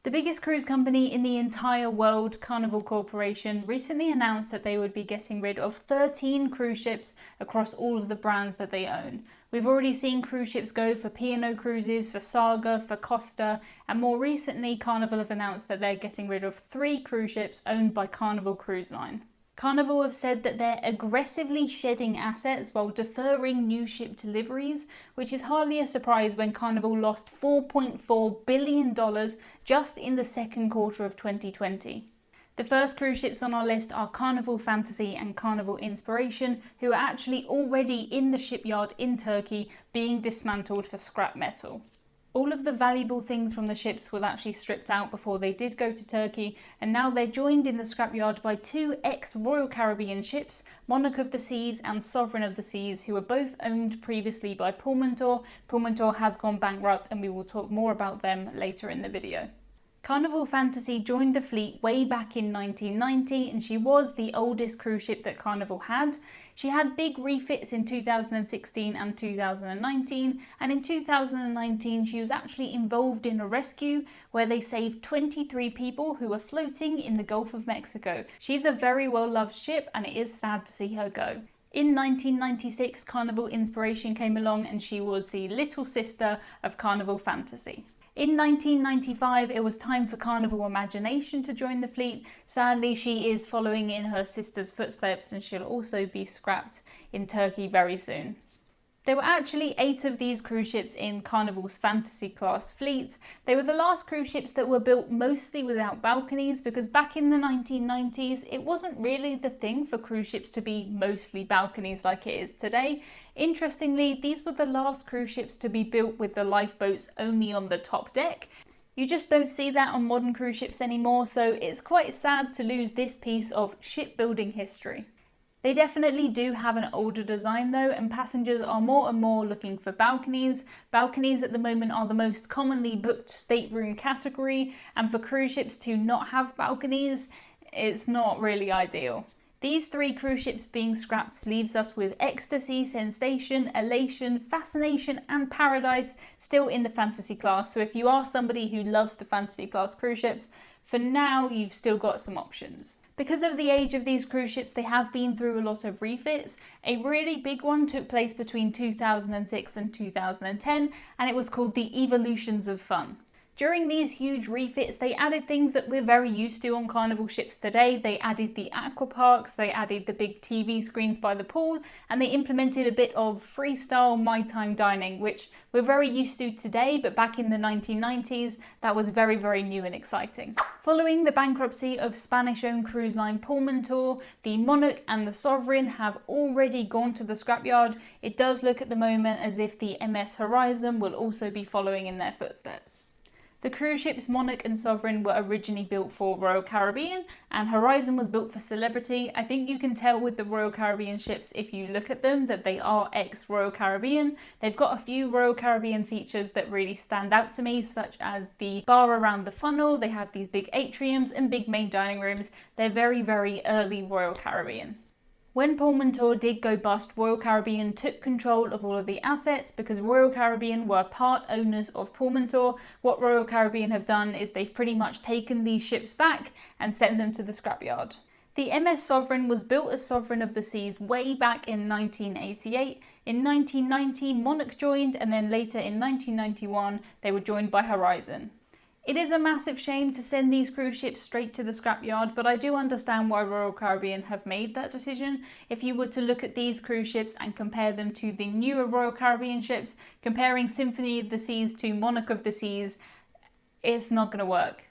The biggest cruise company in the entire world, Carnival Corporation, recently announced that they would be getting rid of 13 cruise ships across all of the brands that they own. We've already seen cruise ships go for P&O Cruises, for Saga, for Costa, and more recently Carnival have announced that they're getting rid of 3 cruise ships owned by Carnival Cruise Line. Carnival have said that they're aggressively shedding assets while deferring new ship deliveries, which is hardly a surprise when Carnival lost $4.4 billion just in the second quarter of 2020. The first cruise ships on our list are Carnival Fantasy and Carnival Inspiration, who are actually already in the shipyard in Turkey being dismantled for scrap metal. All of the valuable things from the ships was actually stripped out before they did go to Turkey, and now they're joined in the scrapyard by 2 ex-Royal Caribbean ships, Monarch of the Seas and Sovereign of the Seas, who were both owned previously by Pullmantur. Pullmantur has gone bankrupt, and we will talk more about them later in the video. Carnival Fantasy joined the fleet way back in 1990, and she was the oldest cruise ship that Carnival had. She had big refits in 2016 and 2019, and in 2019 she was actually involved in a rescue where they saved 23 people who were floating in the Gulf of Mexico. She's a very well loved ship, and it is sad to see her go. In 1996, Carnival Inspiration came along, and she was the little sister of Carnival Fantasy. In 1995, it was time for Carnival Imagination to join the fleet. Sadly, she is following in her sister's footsteps, and she'll also be scrapped in Turkey very soon. There were actually 8 of these cruise ships in Carnival's Fantasy class fleet. They were the last cruise ships that were built mostly without balconies, because back in the 1990s it wasn't really the thing for cruise ships to be mostly balconies like it is today. Interestingly, these were the last cruise ships to be built with the lifeboats only on the top deck. You just don't see that on modern cruise ships anymore, so it's quite sad to lose this piece of shipbuilding history. They definitely do have an older design though, and passengers are more and more looking for balconies. Balconies at the moment are the most commonly booked stateroom category, and for cruise ships to not have balconies, it's not really ideal. These 3 cruise ships being scrapped leaves us with Ecstasy, Sensation, Elation, Fascination and Paradise still in the Fantasy class. So if you are somebody who loves the Fantasy class cruise ships, for now you've still got some options. Because of the age of these cruise ships, they have been through a lot of refits. A really big one took place between 2006 and 2010, and it was called the Evolutions of Fun. During these huge refits, they added things that we're very used to on Carnival ships today. They added the aqua parks, they added the big TV screens by the pool, and they implemented a bit of freestyle my time dining, which we're very used to today, but back in the 1990s, that was very, very new and exciting. Following the bankruptcy of Spanish-owned cruise line Pullmantur, the Monarch and the Sovereign have already gone to the scrapyard. It does look at the moment as if the MS Horizon will also be following in their footsteps. The cruise ships Monarch and Sovereign were originally built for Royal Caribbean, and Horizon was built for Celebrity. I think you can tell with the Royal Caribbean ships if you look at them that they are ex-Royal Caribbean. They've got a few Royal Caribbean features that really stand out to me, such as the bar around the funnel. They have these big atriums and big main dining rooms. They're very, very early Royal Caribbean. When Pullmantur did go bust, Royal Caribbean took control of all of the assets because Royal Caribbean were part owners of Pullmantur. What Royal Caribbean have done is they've pretty much taken these ships back and sent them to the scrapyard. The MS Sovereign was built as Sovereign of the Seas way back in 1988. In 1990, Monarch joined, and then later in 1991, they were joined by Horizon. It is a massive shame to send these cruise ships straight to the scrapyard, but I do understand why Royal Caribbean have made that decision. If you were to look at these cruise ships and compare them to the newer Royal Caribbean ships, comparing Symphony of the Seas to Monarch of the Seas, it's not going to work.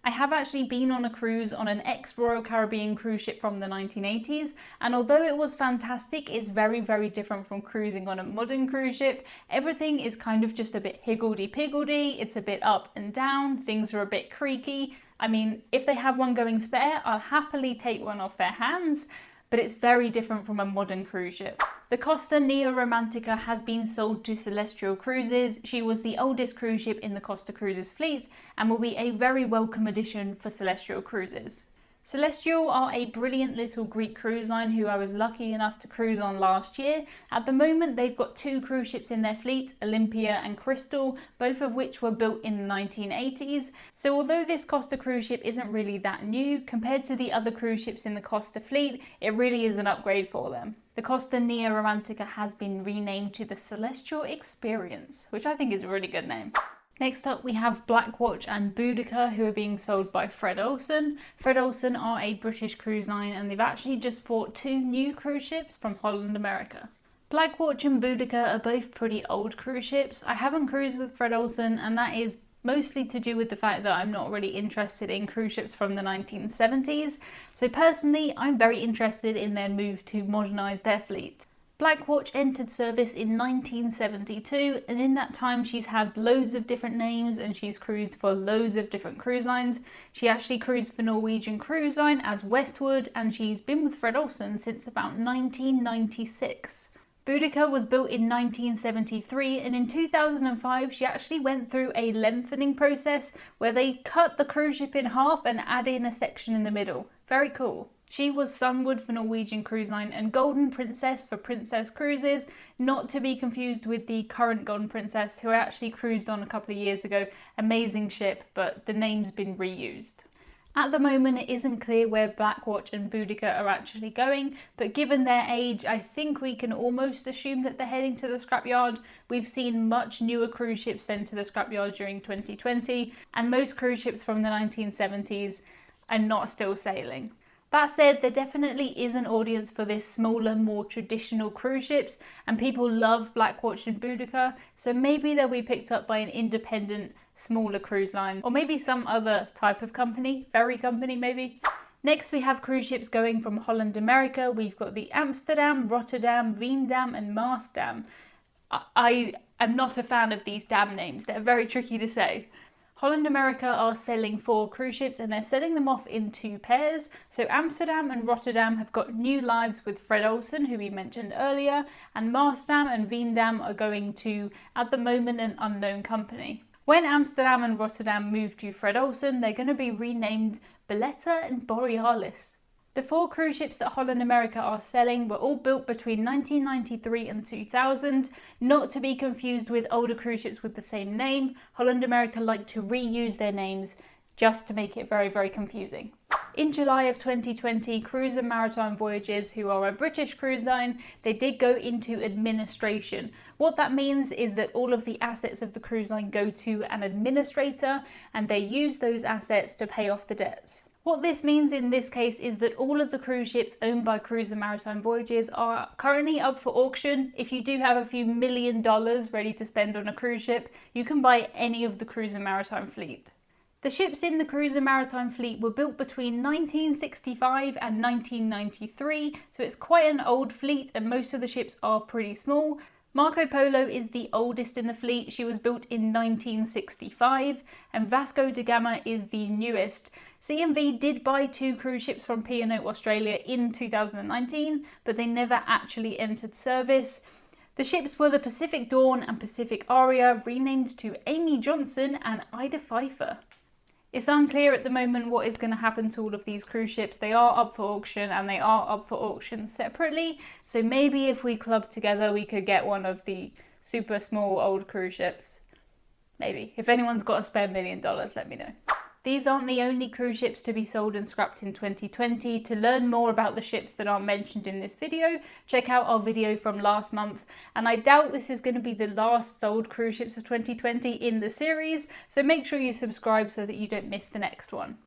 I have actually been on a cruise on an ex-Royal Caribbean cruise ship from the 1980s, and although it was fantastic, it's very, very different from cruising on a modern cruise ship. Everything is kind of just a bit higgledy-piggledy, it's a bit up and down, things are a bit creaky. I mean, if they have one going spare, I'll happily take one off their hands, but it's very different from a modern cruise ship. The Costa Neo Romantica has been sold to Celestial Cruises. She was the oldest cruise ship in the Costa Cruises fleet and will be a very welcome addition for Celestial Cruises. Celestial are a brilliant little Greek cruise line who I was lucky enough to cruise on last year. At the moment, they've got 2 cruise ships in their fleet, Olympia and Crystal, both of which were built in the 1980s. So although this Costa cruise ship isn't really that new, compared to the other cruise ships in the Costa fleet, it really is an upgrade for them. The Costa Nea Romantica has been renamed to the Celestial Experience, which I think is a really good name. Next up, we have Blackwatch and Boudica, who are being sold by Fred Olsen. Fred Olsen are a British cruise line, and they've actually just bought 2 new cruise ships from Holland America. Blackwatch and Boudica are both pretty old cruise ships. I haven't cruised with Fred Olsen, and that is mostly to do with the fact that I'm not really interested in cruise ships from the 1970s. So personally, I'm very interested in their move to modernise their fleet. Blackwatch entered service in 1972, and in that time she's had loads of different names and she's cruised for loads of different cruise lines. She actually cruised for Norwegian Cruise Line as Westwood, and she's been with Fred Olsen since about 1996. Boudica was built in 1973, and in 2005 she actually went through a lengthening process where they cut the cruise ship in half and add in a section in the middle. Very cool. She was Sunwood for Norwegian Cruise Line and Golden Princess for Princess Cruises, not to be confused with the current Golden Princess, who I actually cruised on a couple of years ago. Amazing ship, but the name's been reused. At the moment, it isn't clear where Blackwatch and Boudica are actually going, but given their age, I think we can almost assume that they're heading to the scrapyard. We've seen much newer cruise ships sent to the scrapyard during 2020, and most cruise ships from the 1970s are not still sailing. That said, there definitely is an audience for this smaller, more traditional cruise ships, and people love Blackwatch and Boudica, so maybe they'll be picked up by an independent, smaller cruise line, or maybe some other type of company, ferry company maybe. Next, we have cruise ships going from Holland America. We've got the Amsterdam, Rotterdam, Veendam and Maasdam. I am not a fan of these dam names, they're very tricky to say. Holland America are selling 4 cruise ships, and they're selling them off in 2 pairs. So Amsterdam and Rotterdam have got new lives with Fred Olsen, who we mentioned earlier, and Maasdam and Veendam are going to, at the moment, an unknown company. When Amsterdam and Rotterdam move to Fred Olsen, they're going to be renamed Belletta and Borealis. The 4 cruise ships that Holland America are selling were all built between 1993 and 2000, not to be confused with older cruise ships with the same name. Holland America like to reuse their names just to make it very, very confusing. In July of 2020, Cruise and Maritime Voyages, who are a British cruise line, they did go into administration. What that means is that all of the assets of the cruise line go to an administrator, and they use those assets to pay off the debts. What this means in this case is that all of the cruise ships owned by Cruise and Maritime Voyages are currently up for auction. If you do have a few $1 million ready to spend on a cruise ship, you can buy any of the Cruise and Maritime fleet. The ships in the Cruise and Maritime fleet were built between 1965 and 1993, so it's quite an old fleet, and most of the ships are pretty small. Marco Polo is the oldest in the fleet. She was built in 1965, and Vasco da Gama is the newest. CMV did buy 2 cruise ships from P&O Australia in 2019, but they never actually entered service. The ships were the Pacific Dawn and Pacific Aria, renamed to Amy Johnson and Ida Pfeiffer. It's unclear at the moment what is going to happen to all of these cruise ships. They are up for auction, and they are up for auction separately. So maybe if we club together, we could get one of the super small old cruise ships. Maybe. If anyone's got a spare $1 million, let me know. These aren't the only cruise ships to be sold and scrapped in 2020. To learn more about the ships that are mentioned in this video, check out our video from last month. And I doubt this is going to be the last sold cruise ships of 2020 in the series, so make sure you subscribe so that you don't miss the next one.